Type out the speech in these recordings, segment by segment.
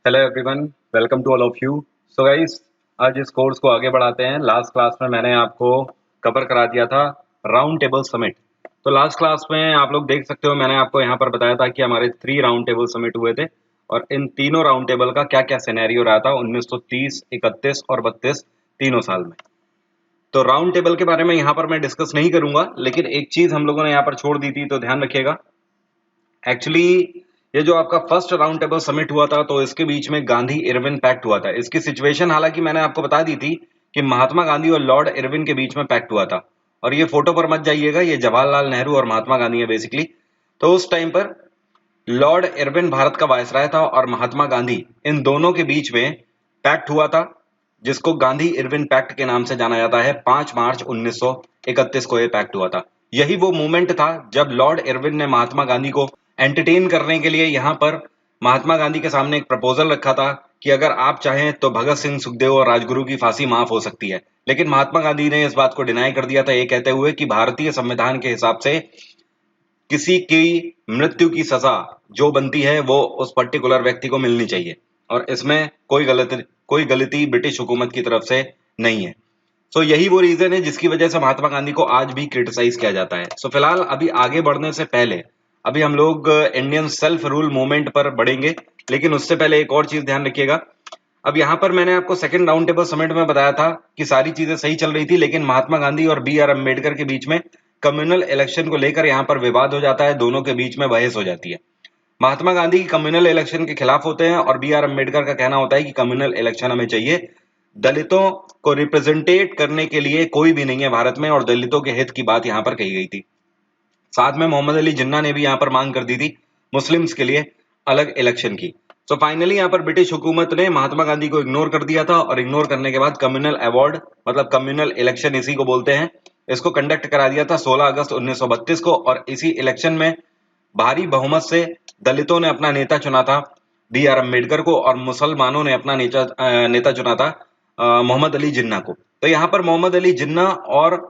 Hello everyone, welcome to all of you. So guys, आज इस course को आगे बढ़ाते हैं। लास्ट क्लास में मैंने आपको कवर करा दिया था राउंड टेबल समिट। तो लास्ट क्लास में आप लोग देख सकते हो, मैंने आपको यहाँ पर बताया था कि हमारे 3 राउंड टेबल समिट हुए थे और इन तीनों राउंड टेबल का क्या क्या सिनेरियो रहा था 1930, 31 और 32 तीनों साल में। तो राउंड टेबल के बारे में यहाँ पर मैं डिस्कस नहीं करूंगा, लेकिन एक चीज हम लोगों ने यहाँ पर छोड़ दी थी, तो ध्यान रखिएगा। एक्चुअली ये जो आपका फर्स्ट राउंड टेबल समिट हुआ था, तो इसके बीच में गांधी इरविन पैक्ट हुआ था। इसकी सिचुएशन हालांकि मैंने आपको बता दी थी कि महात्मा गांधी और लॉर्ड इरविन के बीच में पैक्ट हुआ था। और ये फोटो पर मत जाइएगा, ये जवाहरलाल नेहरू और महात्मा गांधी है बेसिकली। तो उस टाइम पर लॉर्ड इरविन भारत का वायसराय था और महात्मा गांधी, इन दोनों के बीच में पैक्ट हुआ था, जिसको गांधी इरविन पैक्ट के नाम से जाना जाता है। 5 मार्च 1931 को यह पैक्ट हुआ था। यही वो मूवमेंट था जब लॉर्ड इरविन ने महात्मा गांधी को एंटरटेन करने के लिए यहाँ पर महात्मा गांधी के सामने एक प्रपोजल रखा था कि अगर आप चाहें तो भगत सिंह, सुखदेव और राजगुरु की फांसी माफ हो सकती है। लेकिन महात्मा गांधी ने इस बात को डिनाई कर दिया था, ये कहते हुए कि भारतीय संविधान के हिसाब से किसी की मृत्यु की सजा जो बनती है वो उस पर्टिकुलर व्यक्ति को मिलनी चाहिए, और इसमें कोई गलती ब्रिटिश हुकूमत की तरफ से नहीं है। सो यही वो रीजन है जिसकी वजह से महात्मा गांधी को आज भी क्रिटिसाइज किया जाता है। सो फिलहाल अभी आगे बढ़ने से पहले अभी हम लोग इंडियन सेल्फ रूल मूवमेंट पर बढ़ेंगे, लेकिन उससे पहले एक और चीज ध्यान रखिएगा। अब यहाँ पर मैंने आपको सेकंड राउंड टेबल समिट में बताया था कि सारी चीजें सही चल रही थी, लेकिन महात्मा गांधी और B.R. अम्बेडकर के बीच में कम्युनल इलेक्शन को लेकर यहाँ पर विवाद हो जाता है, दोनों के बीच में बहस हो जाती है। महात्मा गांधी कम्युनल इलेक्शन के खिलाफ होते हैं और B.R. अम्बेडकर का कहना होता है कि कम्युनल इलेक्शन हमें चाहिए, दलितों को रिप्रेजेंटेट करने के लिए कोई भी नहीं है भारत में, और दलितों के हित की बात यहाँ पर कही गई थी। साथ में मोहम्मद अली जिन्ना ने भी यहाँ पर मांग कर दी थी मुस्लिम्स के लिए अलग इलेक्शन की। तो फाइनली यहाँ पर ब्रिटिश हुकूमत ने महात्मा गांधी को इग्नोर कर दिया था, और इग्नोर करने के बाद कम्युनल अवार्ड मतलब कम्युनल इलेक्शन इसी को बोलते हैं, इसको कंडक्ट करा दिया था 16 अगस्त 1932 को। और इसी इलेक्शन में भारी बहुमत से दलितों ने अपना नेता चुना था B.R. अम्बेडकर को, और मुसलमानों ने अपना नेता चुना था मोहम्मद अली जिन्ना को। तो यहाँ पर मोहम्मद अली जिन्ना और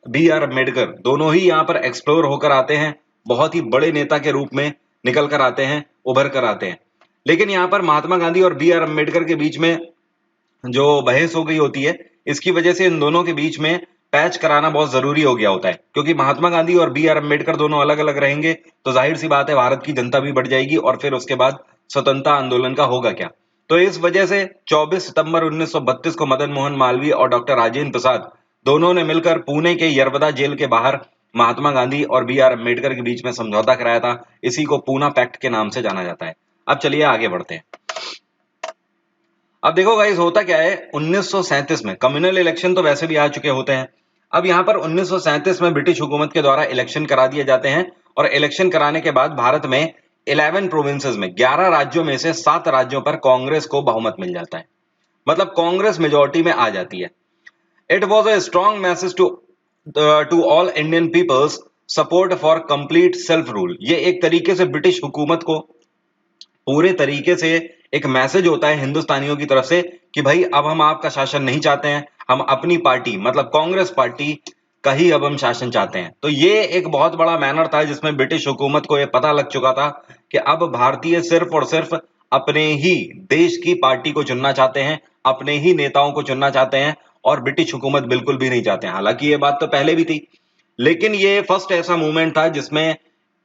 B.R. अम्बेडकर दोनों ही यहाँ पर एक्सप्लोर होकर आते हैं, बहुत ही बड़े नेता के रूप में निकल कर आते हैं, उभर कर आते हैं। लेकिन यहाँ पर महात्मा गांधी और B.R. अम्बेडकर के बीच में जो बहस हो गई होती है, इसकी वजह से इन दोनों के बीच में पैच कराना बहुत जरूरी हो गया होता है, क्योंकि महात्मा गांधी और B.R. अम्बेडकर दोनों अलग अलग रहेंगे तो जाहिर सी बात है भारत की जनता भी बढ़ जाएगी, और फिर उसके बाद स्वतंत्रता आंदोलन का होगा क्या। तो इस वजह से 24 सितंबर 1932 को मदन मोहन मालवीय और डॉक्टर राजेंद्र प्रसाद दोनों ने मिलकर पुणे के यरवदा जेल के बाहर महात्मा गांधी और B.R. अम्बेडकर के बीच में समझौता कराया था। इसी को पूना पैक्ट के नाम से जाना जाता है। अब चलिए आगे बढ़ते हैं। अब देखो गाइस, होता क्या है, 1937 में कम्युनल इलेक्शन तो वैसे भी आ चुके होते हैं। अब यहाँ पर 1937 में ब्रिटिश हुकूमत के द्वारा इलेक्शन करा दिए जाते हैं, और इलेक्शन कराने के बाद भारत में 11 प्रोविंसेस में 11 राज्यों में से 7 राज्यों पर कांग्रेस को बहुमत मिल जाता है, मतलब कांग्रेस मेजोरिटी में आ जाती है। It was a strong message to all Indian peoples support for complete self rule. ये एक तरीके से ब्रिटिश हुकूमत को पूरे तरीके से एक मैसेज होता है हिंदुस्तानियों की तरफ से कि भाई अब हम आपका शासन नहीं चाहते हैं, हम अपनी पार्टी मतलब कांग्रेस पार्टी का ही अब हम शासन चाहते हैं। तो ये एक बहुत बड़ा मैनर था जिसमें ब्रिटिश हुकूमत को ये पता लग चुका था कि अब भारतीय सिर्फ और सिर्फ अपने ही देश की पार्टी को चुनना चाहते हैं, अपने ही नेताओं को चुनना चाहते हैं, और ब्रिटिश हुकूमत बिल्कुल भी नहीं चाहते हैं। हालांकि ये बात तो पहले भी थी, लेकिन ये फर्स्ट ऐसा मूवमेंट था जिसमें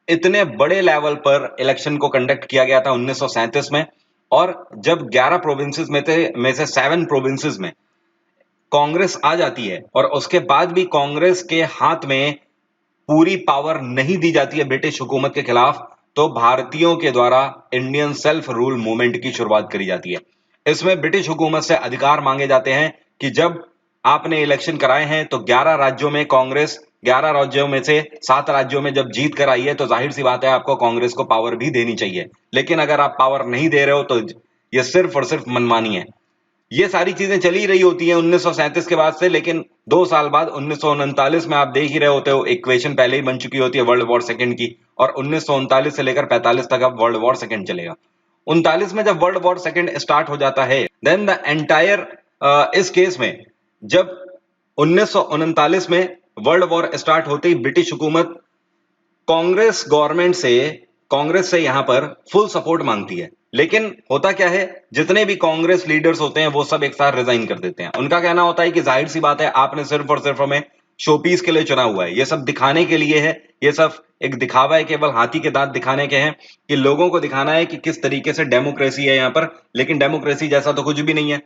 इतने बड़े लेवल पर इलेक्शन को कंडक्ट किया गया था 1937 में। और जब 11 प्रोविंसेस में से 7 प्रोविंसेस में कांग्रेस आ जाती है, और उसके बाद भी कांग्रेस के हाथ में पूरी पावर नहीं दी जाती है ब्रिटिश हुकूमत के खिलाफ, तो भारतीयों के द्वारा इंडियन सेल्फ रूल मूवमेंट की शुरुआत करी जाती है। इसमें ब्रिटिश हुकूमत से अधिकार मांगे जाते हैं कि जब आपने इलेक्शन कराए हैं तो 11 राज्यों में कांग्रेस, 11 राज्यों में से 7 राज्यों में जब जीत कर आई है तो जाहिर सी बात है आपको कांग्रेस को पावर भी देनी चाहिए। लेकिन अगर आप पावर नहीं दे रहे हो तो यह सिर्फ और सिर्फ मनमानी है। ये सारी चीजें चली रही होती हैं 1937 के बाद से, लेकिन 2 साल बाद 1939 में आप देख ही रहे होते हो इक्वेशन पहले ही बन चुकी होती है वर्ल्ड वॉर सेकंड की, और 1939 से लेकर 45 तक अब वर्ल्ड वॉर सेकंड चलेगा। 39 में जब वर्ल्ड वॉर सेकंड स्टार्ट हो जाता है, देन द एंटायर इस केस में जब 1939 में वर्ल्ड वॉर स्टार्ट होते ही ब्रिटिश हुकूमत कांग्रेस गवर्नमेंट से, कांग्रेस से यहां पर फुल सपोर्ट मांगती है। लेकिन होता क्या है, जितने भी कांग्रेस लीडर्स होते हैं वो सब एक साथ रिजाइन कर देते हैं। उनका कहना होता है कि जाहिर सी बात है, आपने सिर्फ और सिर्फ हमें शोपीस के लिए चुना हुआ है, ये सब दिखाने के लिए है, ये सब एक दिखावा है, केवल हाथी के दांत दिखाने के हैं, कि लोगों को दिखाना है कि किस तरीके से डेमोक्रेसी है यहाँ पर। लेकिन डेमोक्रेसी जैसा तो कुछ भी नहीं है।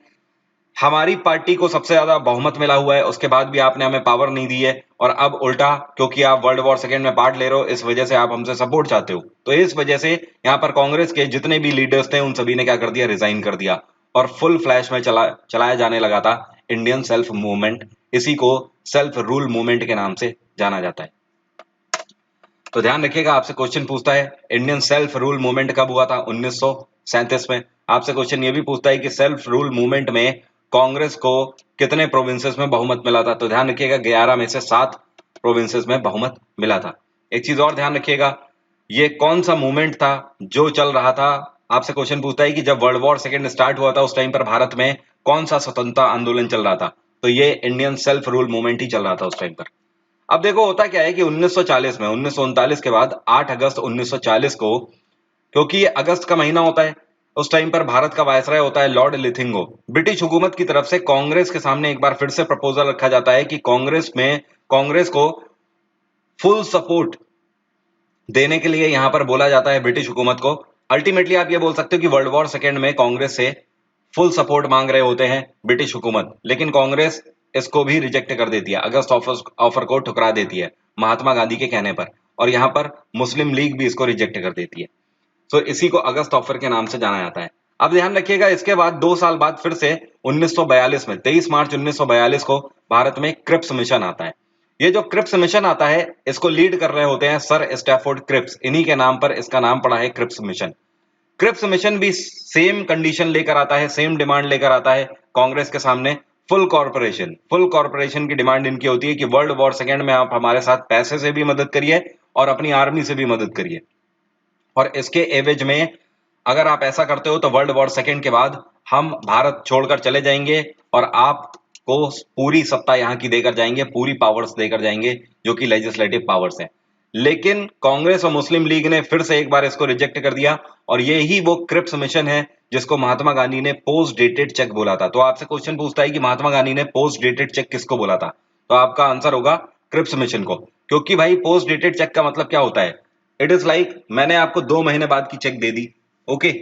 हमारी पार्टी को सबसे ज्यादा बहुमत मिला हुआ है, उसके बाद भी आपने हमें पावर नहीं दी है, और अब उल्टा क्योंकि आप वर्ल्ड वॉर सेकेंड में पार्ट ले रहे हो, इस वजह से आप हमसे सपोर्ट चाहते हो। तो इस वजह से यहाँ पर कांग्रेस के जितने भी लीडर्स थे उन सभी ने क्या कर दिया, रिजाइन कर दिया, और फुल फ्लैश में चलाया जाने लगा था इंडियन सेल्फ मूवमेंट। इसी को सेल्फ रूल मूवमेंट के नाम से जाना जाता है। तो ध्यान रखिएगा, आपसे क्वेश्चन पूछता है इंडियन सेल्फ रूल मूवमेंट कब हुआ था, 1937 में। आपसे क्वेश्चन ये भी पूछता है कि सेल्फ रूल मूवमेंट में कांग्रेस को कितने प्रोविंसेस में बहुमत मिला था। तो ध्यान रखिएगा 11 में से 7 प्रोविंसेस में बहुमत मिला था। एक चीज और ध्यान रखिएगा, ये कौन सा मूवमेंट था जो चल रहा था। आपसे क्वेश्चन पूछता है कि जब वर्ल्ड वॉर सेकेंड स्टार्ट हुआ था उस टाइम पर भारत में कौन सा स्वतंत्रता आंदोलन चल रहा था। तो ये इंडियन सेल्फ रूल मूवमेंट ही चल रहा था उस टाइम पर। अब देखो होता क्या है कि 1940 में, 1939 के बाद 8 अगस्त 1940 को, क्योंकि ये अगस्त का महीना होता है, उस टाइम पर भारत का वायसराय होता है लॉर्ड लिथिंगो। ब्रिटिश हुकूमत की तरफ से कांग्रेस के सामने एक बार फिर से प्रपोजल रखा जाता है कि कांग्रेस को फुल सपोर्ट देने के लिए यहां पर बोला जाता है ब्रिटिश हुकूमत को। अल्टीमेटली आप ये बोल सकते हो कि वर्ल्ड वॉर सेकेंड में कांग्रेस से फुल सपोर्ट मांग रहे होते हैं ब्रिटिश हुकूमत, लेकिन कांग्रेस इसको भी रिजेक्ट कर देती है, अगस्त ऑफर को ठुकरा देती है महात्मा गांधी के कहने पर, और यहां पर मुस्लिम लीग भी इसको रिजेक्ट कर देती है। तो इसी को अगस्त ऑफर के नाम से जाना जाता है। अब ध्यान रखिएगा, इसके बाद 2 साल बाद फिर से 1942 में, 23 मार्च 1942 को भारत में क्रिप्स मिशन आता है। ये जो क्रिप्स मिशन आता है, इसको लीड कर रहे होते हैं सर स्टैफोर्ड क्रिप्स, इन्हीं के नाम पर इसका नाम पड़ा है क्रिप्स मिशन। क्रिप्स मिशन भी सेम कंडीशन लेकर आता है, सेम डिमांड लेकर आता है कांग्रेस के सामने। फुल कॉर्पोरेशन की डिमांड इनकी होती है कि वर्ल्ड वॉर सेकेंड में आप हमारे साथ पैसे से भी मदद करिए और अपनी आर्मी से भी मदद करिए, और इसके एवज में अगर आप ऐसा करते हो तो वर्ल्ड वॉर सेकेंड के बाद हम भारत छोड़कर चले जाएंगे और आपको पूरी सत्ता यहां की देकर जाएंगे, पूरी पावर्स देकर जाएंगे जो कि लेजिस्लेटिव पावर्स है। लेकिन कांग्रेस और मुस्लिम लीग ने फिर से एक बार इसको रिजेक्ट कर दिया, और ये ही वो क्रिप्स मिशन है जिसको महात्मा गांधी ने पोस्ट डेटेड चेक बोला था। तो आपसे क्वेश्चन पूछता है कि महात्मा गांधी ने पोस्ट डेटेड चेक किसको बोला था, तो आपका आंसर होगा क्रिप्स मिशन को। क्योंकि भाई पोस्ट डेटेड चेक का मतलब क्या होता है, इट इज लाइक मैंने आपको 2 महीने बाद की चेक दे दी, ओके,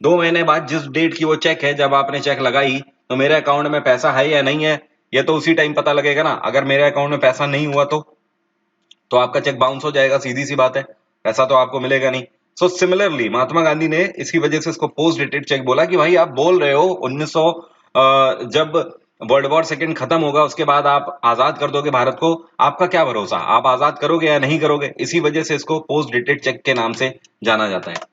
2 महीने बाद जिस डेट की वो चेक है, जब आपने चेक लगाई तो मेरे अकाउंट में पैसा है या नहीं है, ये तो उसी टाइम पता लगेगा ना। अगर मेरे अकाउंट में पैसा नहीं हुआ तो आपका चेक बाउंस हो जाएगा, सीधी सी बात है, पैसा तो आपको मिलेगा नहीं। सो सिमिलरली महात्मा गांधी ने इसी वजह से इसको पोस्ट डेटेड चेक बोला कि भाई आप बोल रहे हो 1900 जब वर्ल्ड वॉर सेकेंड खत्म होगा उसके बाद आप आजाद कर दोगे भारत को, आपका क्या भरोसा, आप आजाद करोगे या नहीं करोगे। इसी वजह से इसको पोस्ट डेटेड चेक के नाम से जाना जाता है।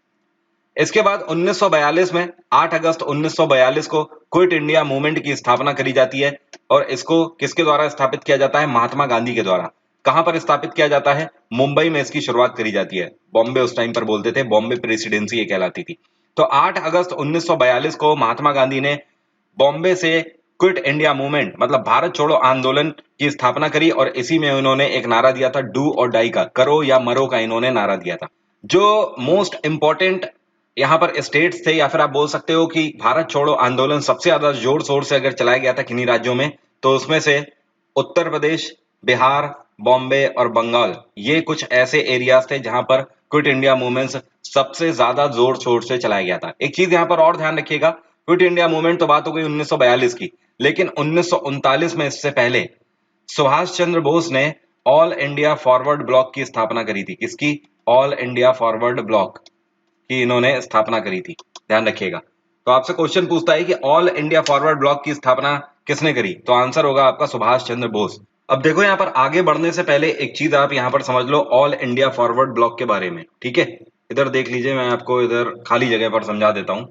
इसके बाद 1942 में, 8 अगस्त 1942 को क्विट इंडिया मूवमेंट की स्थापना करी जाती है, और इसको किसके द्वारा स्थापित किया जाता है, महात्मा गांधी के द्वारा। कहां पर स्थापित किया जाता है, मुंबई में इसकी शुरुआत करी जाती है। बॉम्बे उस टाइम पर बोलते थे, बॉम्बे प्रेसिडेंसी ये कहलाती थी। तो 8 अगस्त 1942 को महात्मा गांधी ने बॉम्बे से क्विट इंडिया मूवमेंट मतलब भारत छोड़ो आंदोलन की स्थापना करी, और इसी में उन्होंने एक नारा दिया था, डू और डाई का, करो या मरो का इन्होंने नारा दिया था। जो मोस्ट इंपॉर्टेंट यहाँ पर स्टेट्स थे, या फिर आप बोल सकते हो कि भारत छोड़ो आंदोलन सबसे ज्यादा जोर शोर से अगर चलाया गया था किन्हीं राज्यों में, तो उसमें से उत्तर प्रदेश, बिहार, बॉम्बे और बंगाल, ये कुछ ऐसे एरियाज थे जहां पर क्विट इंडिया मूवमेंट सबसे ज्यादा जोर शोर से चलाया गया था। एक चीज यहाँ पर और ध्यान रखिएगा, क्विट इंडिया मूवमेंट तो बात हो गई 1942 की, लेकिन 1939 में इससे पहले सुभाष चंद्र बोस ने ऑल इंडिया फॉरवर्ड ब्लॉक की स्थापना करी थी। किसकी, ऑल इंडिया फॉरवर्ड ब्लॉक की इन्होंने स्थापना करी थी, ध्यान रखिएगा। तो आपसे क्वेश्चन पूछता है कि ऑल इंडिया फॉरवर्ड ब्लॉक की स्थापना किसने करी, तो आंसर होगा आपका सुभाष चंद्र बोस। अब देखो यहाँ पर आगे बढ़ने से पहले एक चीज आप यहाँ पर समझ लो ऑल इंडिया फॉरवर्ड ब्लॉक के बारे में, ठीक है। इधर देख लीजिए, मैं आपको इधर खाली जगह पर समझा देता हूं।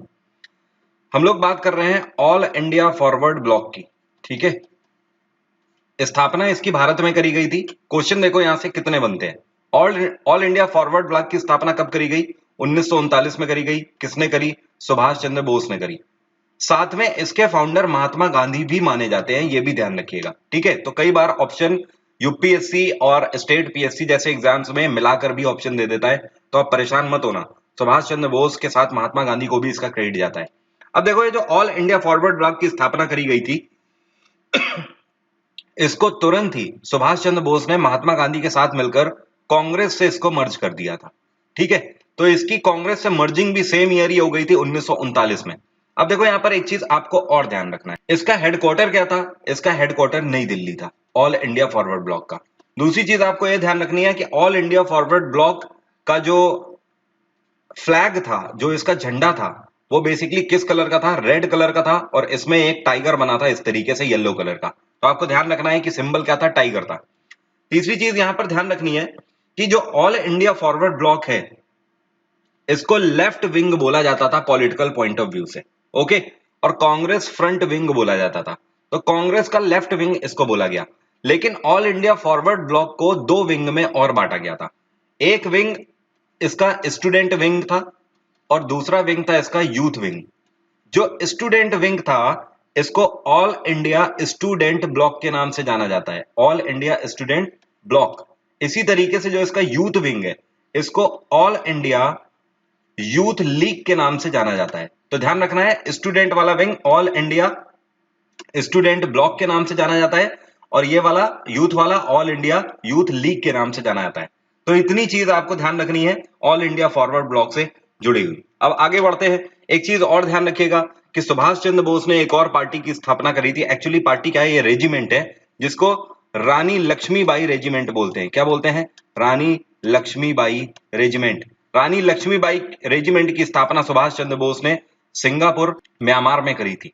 हम लोग बात कर रहे हैं ऑल इंडिया फॉरवर्ड ब्लॉक की, ठीक है। स्थापना इसकी भारत में करी गई थी। क्वेश्चन देखो यहां से कितने बनते हैं। ऑल इंडिया फॉरवर्ड ब्लॉक की स्थापना कब करी गई, 1939 में करी गई। किसने करी, सुभाष चंद्र बोस ने करी। साथ में इसके फाउंडर महात्मा गांधी भी माने जाते हैं, ये भी ध्यान रखिएगा, ठीक है। तो कई बार ऑप्शन यूपीएससी और स्टेट पीएससी जैसे एग्जाम्स में मिलाकर भी ऑप्शन दे देता है, तो आप परेशान मत होना। सुभाष चंद्र बोस के साथ महात्मा गांधी को भी इसका क्रेडिट जाता है। अब देखो, ये जो ऑल इंडिया फॉरवर्ड ब्लॉक की स्थापना करी गई थी, इसको तुरंत ही सुभाष चंद्र बोस ने महात्मा गांधी के साथ मिलकर कांग्रेस से इसको मर्ज कर दिया था। ठीक है, तो इसकी कांग्रेस से मर्जिंग भी सेम ईयर ही हो गई थी 1939 में। अब देखो, यहां पर एक चीज आपको और ध्यान रखना है, इसका हेडक्वार्टर क्या था? इसका हेडक्वार्टर नई दिल्ली था, ऑल इंडिया फॉरवर्ड ब्लॉक का। दूसरी चीज आपको यह ध्यान रखनी है कि ऑल इंडिया फॉरवर्ड ब्लॉक का जो फ्लैग था, जो इसका झंडा था, वो बेसिकली किस कलर का था? रेड कलर का था, और इसमें एक टाइगर बना था इस तरीके से येलो कलर का। तो आपको ध्यान रखना है कि सिंबल क्या था? टाइगर था। तीसरी चीज यहां पर ध्यान रखनी है कि जो ऑल इंडिया फॉरवर्ड ब्लॉक है, इसको लेफ्ट विंग बोला जाता था पॉलिटिकल पॉइंट ऑफ व्यू से, ओके, और कांग्रेस फ्रंट विंग बोला जाता था। तो कांग्रेस का लेफ्ट विंग इसको बोला गया। लेकिन ऑल इंडिया फॉरवर्ड ब्लॉक को दो विंग में और बांटा गया था। एक विंग इसका स्टूडेंट विंग था, और दूसरा विंग था इसका यूथ विंग। जो स्टूडेंट विंग था, इसको ऑल इंडिया स्टूडेंट ब्लॉक के नाम से जाना जाता है, ऑल इंडिया स्टूडेंट ब्लॉक। इसी तरीके से जो इसका यूथ विंग है, इसको ऑल इंडिया यूथ लीग के नाम से जाना जाता है। तो ध्यान रखना है, स्टूडेंट वाला wing all India student block के नाम से जाना जाता है, और ये वाला यूथ वाला ऑल इंडिया यूथ लीग के नाम से जाना जाता है। तो इतनी चीज आपको ध्यान रखनी है ऑल इंडिया फॉरवर्ड ब्लॉक से जुड़ी हुई। अब आगे बढ़ते हैं। एक चीज और ध्यान रखिएगा कि सुभाष चंद्र बोस ने एक और पार्टी की स्थापना करी थी। एक्चुअली पार्टी क्या है? ये रेजिमेंट है, जिसको रानी लक्ष्मीबाई रेजिमेंट बोलते हैं। क्या बोलते हैं? रानी लक्ष्मीबाई रेजिमेंट। रानी लक्ष्मीबाई रेजिमेंट की स्थापना सुभाष चंद्र बोस ने सिंगापुर, म्यांमार में करी थी।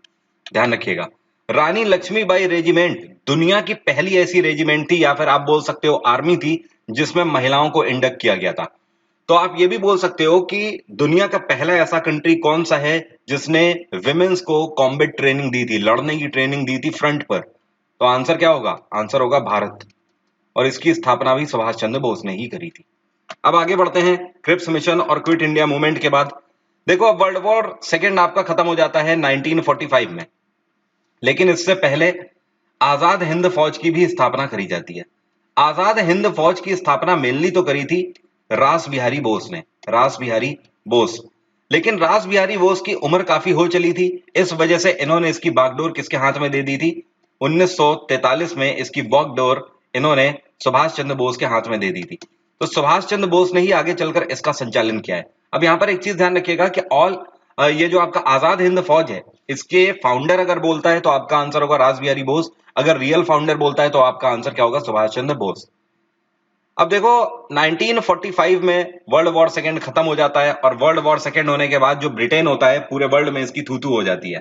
ध्यान रखिएगा, रानी लक्ष्मीबाई रेजिमेंट दुनिया की पहली ऐसी रेजिमेंट थी, या फिर आप बोल सकते हो आर्मी थी, जिसमें महिलाओं को इंडक्ट किया गया था। तो आप ये भी बोल सकते हो कि दुनिया का पहला ऐसा कंट्री कौन सा है जिसने विमेंस को कॉम्बैट ट्रेनिंग दी थी, लड़ने की ट्रेनिंग दी थी फ्रंट पर? तो आंसर क्या होगा? आंसर होगा भारत। और इसकी स्थापना भी सुभाष चंद्र बोस ने ही करी थी। अब आगे बढ़ते हैं। क्रिप्स मिशन और क्विट इंडिया मूवमेंट के बाद देखो, अब वर्ल्ड वॉर सेकेंड आपका खत्म हो जाता है 1945 में, लेकिन इससे पहले आजाद हिंद फौज की भी स्थापना करी जाती है। आजाद हिंद फौज की स्थापना मेनली तो करी थी रास बिहारी बोस ने, रास बिहारी बोस। लेकिन रास बिहारी बोस की उम्र काफी हो चली थी, इस वजह से इन्होंने इसकी बागडोर किसके हाथ में दे दी थी? 1943 में इसकी बागडोर इन्होंने सुभाष चंद्र बोस के हाथ में दे दी थी। तो सुभाष चंद्र बोस ने ही आगे चलकर इसका संचालन किया है। अब यहां पर एक चीज ध्यान रखिएगा कि ये जो आपका आजाद हिंद फौज है, इसके फाउंडर अगर बोलता है तो आपका आंसर होगा रास बिहारी बोस। अगर रियल फाउंडर बोलता है तो आपका आंसर क्या होगा? सुभाष चंद्र बोस। अब देखो, 1945 में वर्ल्ड वॉर सेकेंड खत्म हो जाता है, और वर्ल्ड वॉर सेकेंड होने के बाद जो ब्रिटेन होता है, पूरे वर्ल्ड में इसकी थू थू हो जाती है।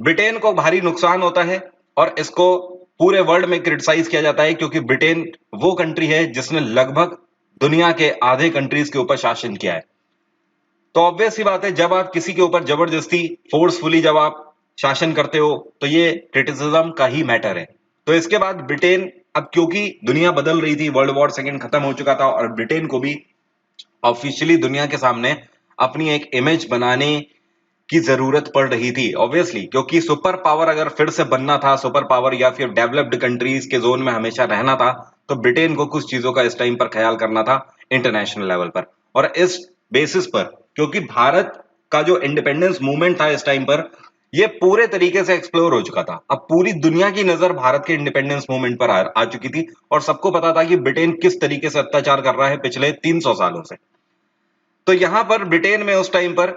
ब्रिटेन को भारी नुकसान होता है, और इसको पूरे वर्ल्ड में क्रिटिसाइज किया जाता है, क्योंकि ब्रिटेन वो कंट्री है जिसने लगभग दुनिया के आधे कंट्रीज के ऊपर शासन किया है। तो ऑब्वियस सी बात है, जब आप किसी के ऊपर जबरदस्ती फोर्सफुली जब आप शासन करते हो, तो ये क्रिटिसिज्म का ही मैटर है। तो इसके बाद ब्रिटेन, अब क्योंकि दुनिया बदल रही थी, वर्ल्ड वॉर सेकेंड खत्म हो चुका था, और ब्रिटेन को भी ऑफिशियली दुनिया के सामने अपनी एक इमेज बनाने की जरूरत पड़ रही थी, ऑब्वियसली, क्योंकि सुपर पावर अगर फिर से बनना था, सुपर पावर या फिर डेवलप्ड कंट्रीज के जोन में हमेशा रहना था, तो ब्रिटेन को कुछ चीजों का इस टाइम पर ख्याल करना था इंटरनेशनल लेवल पर। और इस बेसिस पर, क्योंकि भारत का जो इंडिपेंडेंस मूवमेंट था इस टाइम पर, ये पूरे तरीके से एक्सप्लोर हो चुका था। अब पूरी दुनिया की नजर भारत के इंडिपेंडेंस मूवमेंट पर आ चुकी थी, और सबको पता था कि ब्रिटेन किस तरीके से अत्याचार कर रहा है पिछले 300 सालों से। तो यहां पर ब्रिटेन में उस टाइम पर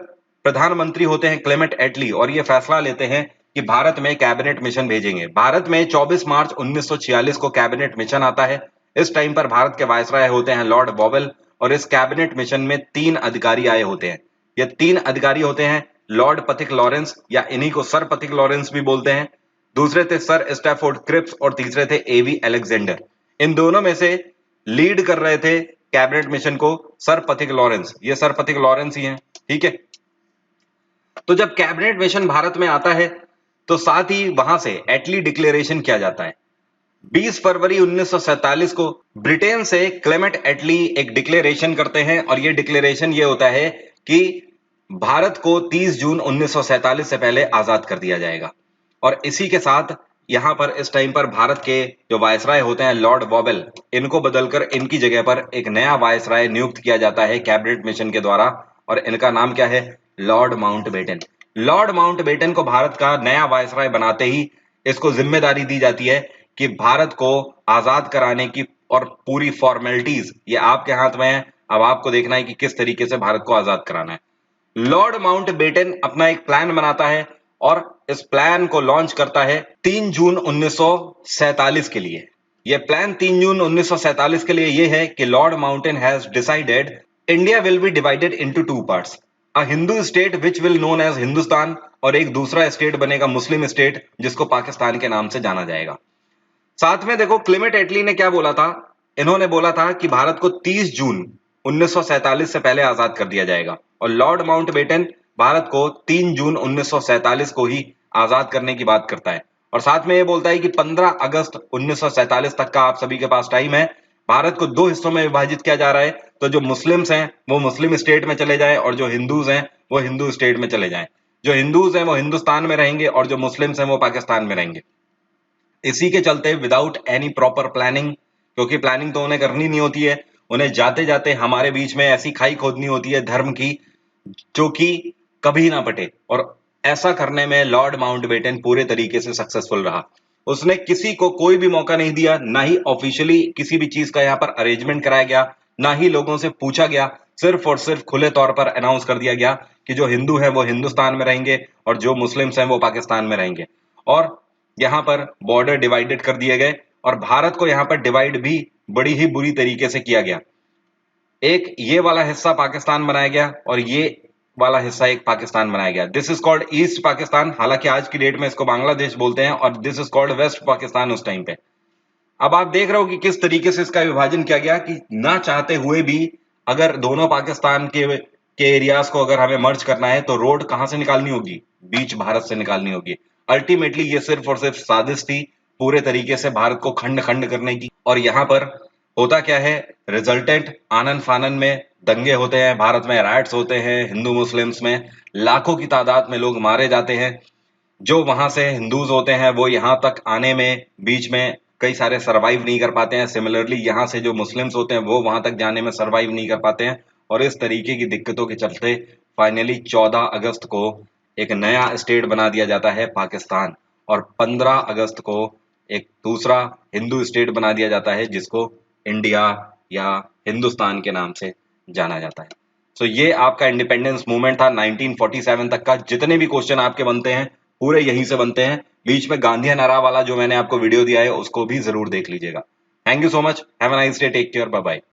प्रधानमंत्री होते हैं क्लेमेंट एटली, और ये फैसला लेते हैं कि भारत में कैबिनेट मिशन भेजेंगे। भारत में 24 मार्च 1946 को कैबिनेट मिशन आता है। इस टाइम पर भारत के वायसराय होते हैं लॉर्ड बॉवेल, और इस कैबिनेट मिशन में 3 अधिकारी आए होते हैं। ये 3 अधिकारी होते हैं लॉर्ड पथिक लॉरेंस, या इन्हीं को सर पथिक लॉरेंस भी बोलते हैं। दूसरे थे सर स्टैफोर्ड क्रिप्स, और तीसरे थे एवी अलेक्जेंडर। इन दोनों में से लीड कर रहे थे कैबिनेट मिशन को सर पथिक लॉरेंस। ये सर पथिक लॉरेंस ही हैं, ठीक है। तो जब कैबिनेट मिशन भारत में आता है, तो साथ ही वहां से एटली डिक्लेरेशन किया जाता है। 20 फरवरी 1947 को ब्रिटेन से क्लेमेंट एटली एक डिक्लेरेशन करते हैं, और ये डिक्लेरेशन ये होता है कि भारत को 30 जून 1947 से पहले आजाद कर दिया जाएगा। और इसी के साथ यहां पर इस टाइम पर भारत के जो वायसराय होते हैं लॉर्ड बॉवेल, इनको बदलकर इनकी जगह पर एक नया वायसराय नियुक्त किया जाता है कैबिनेट मिशन के द्वारा, और इनका नाम क्या है? Lord Mountbatten. लॉर्ड माउंटबेटन को भारत का नया वायसराय बनाते ही इसको जिम्मेदारी दी जाती है कि भारत को आजाद कराने की और पूरी फॉर्मेलिटीज ये आपके हाथ में है। अब आपको देखना है कि किस तरीके से भारत को आजाद कराना है। लॉर्ड माउंटबेटन अपना एक प्लान बनाता है और इस प्लान को लॉन्च करता है 3 जून 1947 के लिए। यह प्लान 3 जून 1947 के लिए यह है कि lord mountain has decided India will be divided into two parts, a Hindu state which will known as Hindustan, और एक दूसरा स्टेट बनेगा मुस्लिम स्टेट जिसको पाकिस्तान के नाम से जाना जाएगा। साथ में देखो क्लेमेंट एटली ने क्या बोला था, इन्होंने बोला था कि भारत को 30 जून 1947 से पहले आजाद कर दिया जाएगा, और लॉर्ड माउंटबेटन भारत को 3 जून 1947 को ही आजाद करने की बात करता है। और साथ में ये बोलता है कि 15 अगस्त 1947 तक का आप सभी के पास टाइम है। भारत को दो हिस्सों में विभाजित किया जा रहा है, तो जो मुस्लिम्स हैं वो मुस्लिम स्टेट में चले जाएं और जो हिंदूज हैं वो हिंदू स्टेट में चले जाएं। जो हिंदूज हैं वो हिंदुस्तान में रहेंगे और जो मुस्लिम्स हैं वो पाकिस्तान में रहेंगे। इसी के चलते विदाउट एनी प्रॉपर प्लानिंग, क्योंकि प्लानिंग तो उन्हें करनी नहीं होती है, उन्हें जाते जाते हमारे बीच में ऐसी खाई खोदनी होती है धर्म की जो कि कभी ना पटे, और ऐसा करने में लॉर्ड माउंटबेटन पूरे तरीके से सक्सेसफुल रहा। उसने किसी को कोई भी मौका नहीं दिया, ना ही ऑफिशियली किसी भी चीज का यहाँ पर अरेंजमेंट कराया गया, ना ही लोगों से पूछा गया। सिर्फ और सिर्फ खुले तौर पर अनाउंस कर दिया गया कि जो हिंदू है वो हिंदुस्तान में रहेंगे और जो मुस्लिम्स हैं वो पाकिस्तान में रहेंगे। और यहाँ पर बॉर्डर डिवाइडेड कर दिए गए और भारत को यहाँ पर डिवाइड भी बड़ी ही बुरी तरीके से किया गया। एक ये वाला हिस्सा पाकिस्तान बनाया गया और ये वाला हिस्सा एक पाकिस्तान बनाया गया। This is called east Pakistan, हालांकि आज की डेट में इसको बांग्लादेश बोलते हैं, और this is called west Pakistan उस टाइम पे। अब आप देख रहे हो कि किस तरीके से इसका विभाजन किया गया कि ना चाहते हुए भी अगर दोनों पाकिस्तान के एरियाज को अगर हमें मर्ज करना है तो रोड कहां से निकालनी होगी? बीच भारत से निकालनी होगी। अल्टीमेटली ये सिर्फ और सिर्फ साजिश थी पूरे तरीके से भारत को खंड खंड करने की। और यहाँ पर होता क्या है, रिजल्टेंट आनन फानन में दंगे होते हैं, भारत में राइट्स होते हैं, हिंदू मुस्लिम्स में लाखों की तादाद में लोग मारे जाते हैं। जो वहां से हिंदूज होते हैं वो यहाँ तक आने में बीच में कई सारे सरवाइव नहीं कर पाते हैं। सिमिलरली यहाँ से जो मुस्लिम्स होते हैं वो वहां तक जाने में सरवाइव नहीं कर पाते हैं, और इस तरीके की दिक्कतों के चलते फाइनली 14 अगस्त को एक नया स्टेट बना दिया जाता है पाकिस्तान, और 15 अगस्त को एक दूसरा हिंदू स्टेट बना दिया जाता है जिसको इंडिया या हिंदुस्तान के नाम से जाना जाता है। सो ये आपका इंडिपेंडेंस मूवमेंट था 1947 तक का। जितने भी क्वेश्चन आपके बनते हैं पूरे यहीं से बनते हैं। बीच में गांधी नारा वाला जो मैंने आपको वीडियो दिया है उसको भी जरूर देख लीजिएगा। Thank you so much, have a nice day, take care, bye bye.